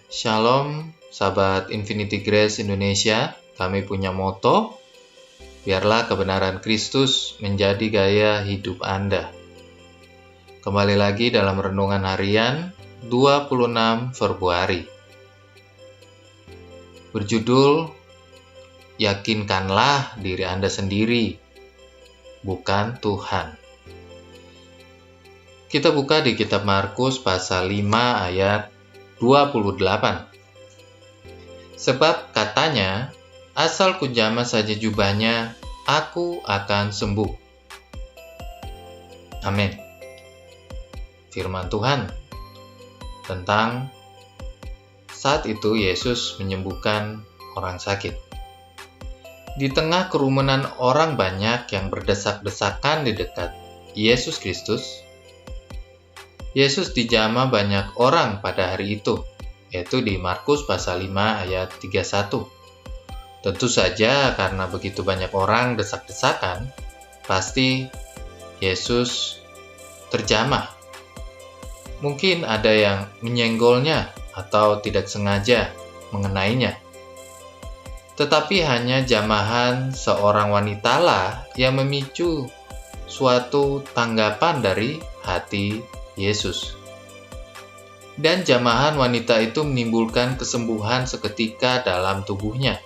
Shalom, sahabat Infinity Grace Indonesia. Kami punya moto, biarlah kebenaran Kristus menjadi gaya hidup Anda. Kembali lagi dalam renungan harian 26 Februari. Berjudul, Yakinkanlah diri Anda sendiri, bukan Tuhan. Kita buka di kitab Markus pasal 5 ayat 28. Sebab katanya, asal kujamah saja jubahnya, aku akan sembuh. Amin. Firman Tuhan tentang saat itu Yesus menyembuhkan orang sakit. Di tengah kerumunan orang banyak yang berdesak-desakan di dekat Yesus Kristus, Yesus dijamah banyak orang pada hari itu, yaitu di Markus pasal 5 ayat 31. Tentu saja karena begitu banyak orang desak-desakan, pasti Yesus terjamah. Mungkin ada yang menyenggolnya atau tidak sengaja mengenainya. Tetapi hanya jamahan seorang wanitalah yang memicu suatu tanggapan dari hati Yesus. Dan jamahan wanita itu menimbulkan kesembuhan seketika dalam tubuhnya.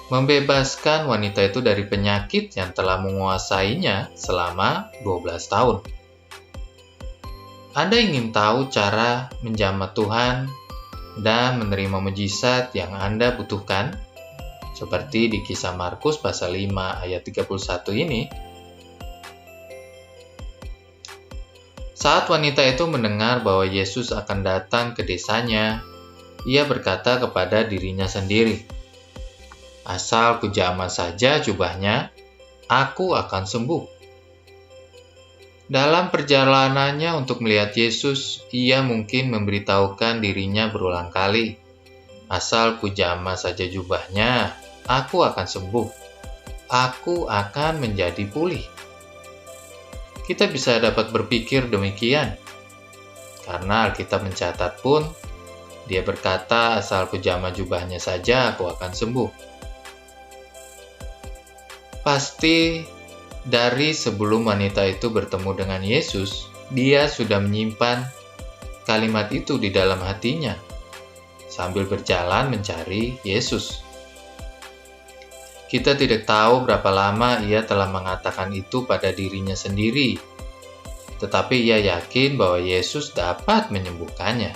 Membebaskan wanita itu dari penyakit yang telah menguasainya selama 12 tahun. Anda ingin tahu cara menjamah Tuhan dan menerima mujizat yang Anda butuhkan? Seperti di kisah Markus pasal 5 ayat 31 ini. Saat wanita itu mendengar bahwa Yesus akan datang ke desanya, ia berkata kepada dirinya sendiri, "Asal kujamah saja jubahnya, aku akan sembuh." Dalam perjalanannya untuk melihat Yesus, ia mungkin memberitahukan dirinya berulang kali, "Asal kujamah saja jubahnya, aku akan sembuh. Aku akan menjadi pulih." Kita bisa dapat berpikir demikian, karena Alkitab mencatat pun, dia berkata, "Asal kujamah jubahnya saja, aku akan sembuh." Pasti dari sebelum wanita itu bertemu dengan Yesus, dia sudah menyimpan kalimat itu di dalam hatinya, sambil berjalan mencari Yesus. Kita tidak tahu berapa lama ia telah mengatakan itu pada dirinya sendiri, tetapi ia yakin bahwa Yesus dapat menyembuhkannya.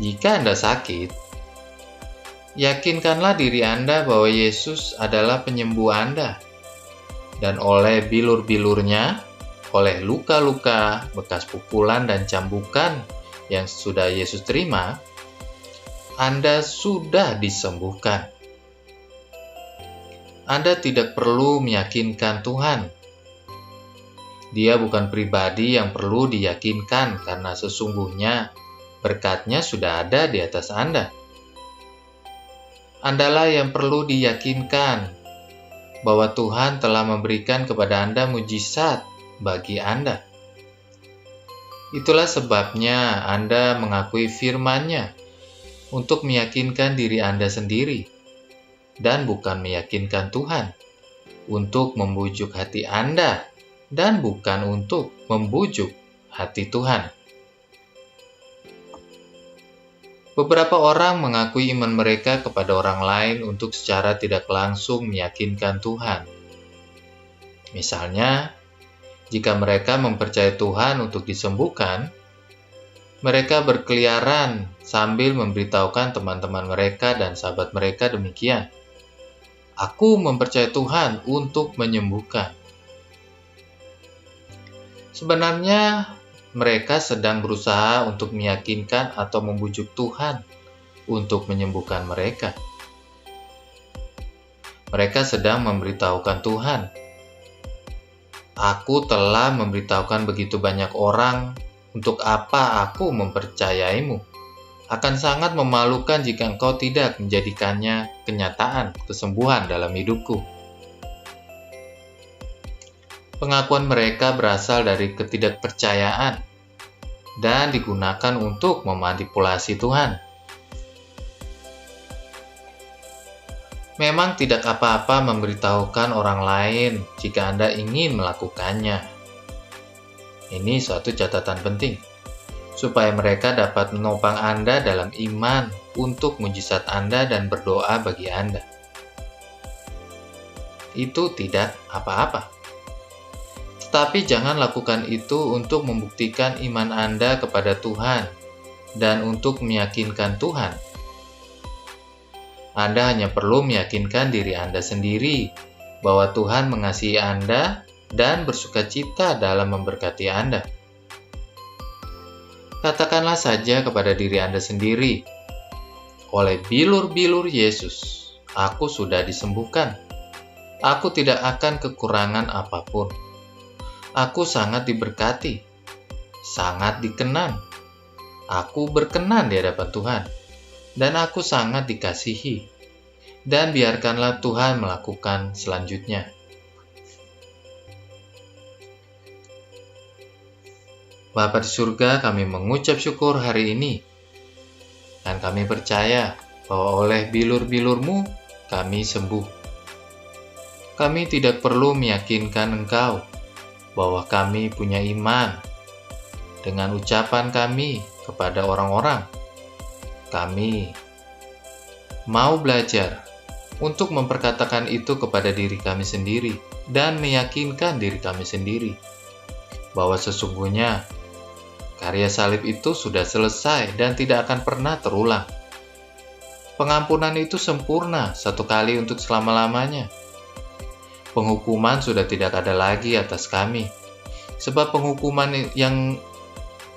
Jika Anda sakit, yakinkanlah diri Anda bahwa Yesus adalah penyembuh Anda, dan oleh bilur-bilurnya, oleh luka-luka, bekas pukulan dan cambukan yang sudah Yesus terima, Anda sudah disembuhkan. Anda tidak perlu meyakinkan Tuhan. Dia bukan pribadi yang perlu diyakinkan karena sesungguhnya berkat-Nya sudah ada di atas Anda. Andalah yang perlu diyakinkan bahwa Tuhan telah memberikan kepada Anda mujizat bagi Anda. Itulah sebabnya Anda mengakui firman-Nya untuk meyakinkan diri Anda sendiri, dan bukan meyakinkan Tuhan, untuk membujuk hati Anda, dan bukan untuk membujuk hati Tuhan. Beberapa orang mengakui iman mereka kepada orang lain untuk secara tidak langsung meyakinkan Tuhan. Misalnya, jika mereka mempercayai Tuhan untuk disembuhkan, mereka berkeliaran sambil memberitahukan teman-teman mereka dan sahabat mereka demikian, "Aku mempercayai Tuhan untuk menyembuhkan." Sebenarnya, mereka sedang berusaha untuk meyakinkan atau membujuk Tuhan untuk menyembuhkan mereka. Mereka sedang memberitahukan Tuhan, "Aku telah memberitahukan begitu banyak orang, untuk apa aku mempercayaimu? Akan sangat memalukan jika engkau tidak menjadikannya kenyataan kesembuhan dalam hidupku." Pengakuan mereka berasal dari ketidakpercayaan dan digunakan untuk memanipulasi Tuhan. Memang tidak apa-apa memberitahukan orang lain jika Anda ingin melakukannya. Ini suatu catatan penting, supaya mereka dapat menopang Anda dalam iman untuk mujizat Anda dan berdoa bagi Anda. Itu tidak apa-apa. Tetapi jangan lakukan itu untuk membuktikan iman Anda kepada Tuhan dan untuk meyakinkan Tuhan. Anda hanya perlu meyakinkan diri Anda sendiri bahwa Tuhan mengasihi Anda dan bersukacita dalam memberkati Anda. Katakanlah saja kepada diri Anda sendiri, oleh bilur-bilur Yesus, aku sudah disembuhkan. Aku tidak akan kekurangan apapun. Aku sangat diberkati, sangat dikenan. Aku berkenan di hadapan Tuhan, dan aku sangat dikasihi. Dan biarkanlah Tuhan melakukan selanjutnya. Bapa di surga, kami mengucap syukur hari ini. Dan kami percaya bahwa oleh bilur-bilur-Mu, kami sembuh. Kami tidak perlu meyakinkan Engkau bahwa kami punya iman. Dengan ucapan kami kepada orang-orang, kami mau belajar untuk memperkatakan itu kepada diri kami sendiri dan meyakinkan diri kami sendiri bahwa sesungguhnya karya salib itu sudah selesai dan tidak akan pernah terulang. Pengampunan itu sempurna satu kali untuk selama-lamanya. Penghukuman sudah tidak ada lagi atas kami, sebab penghukuman yang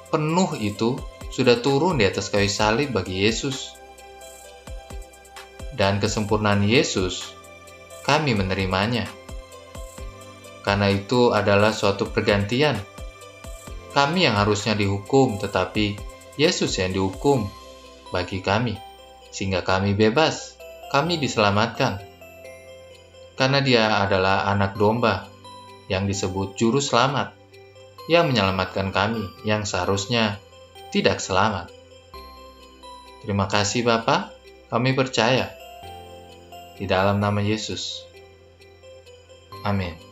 penuh itu sudah turun di atas kayu salib bagi Yesus. Dan kesempurnaan Yesus, kami menerimanya. Karena itu adalah suatu pergantian. Kami yang harusnya dihukum, tetapi Yesus yang dihukum bagi kami, sehingga kami bebas, kami diselamatkan. Karena Dia adalah anak domba yang disebut juru selamat, yang menyelamatkan kami yang seharusnya tidak selamat. Terima kasih Bapa, kami percaya. Di dalam nama Yesus. Amin.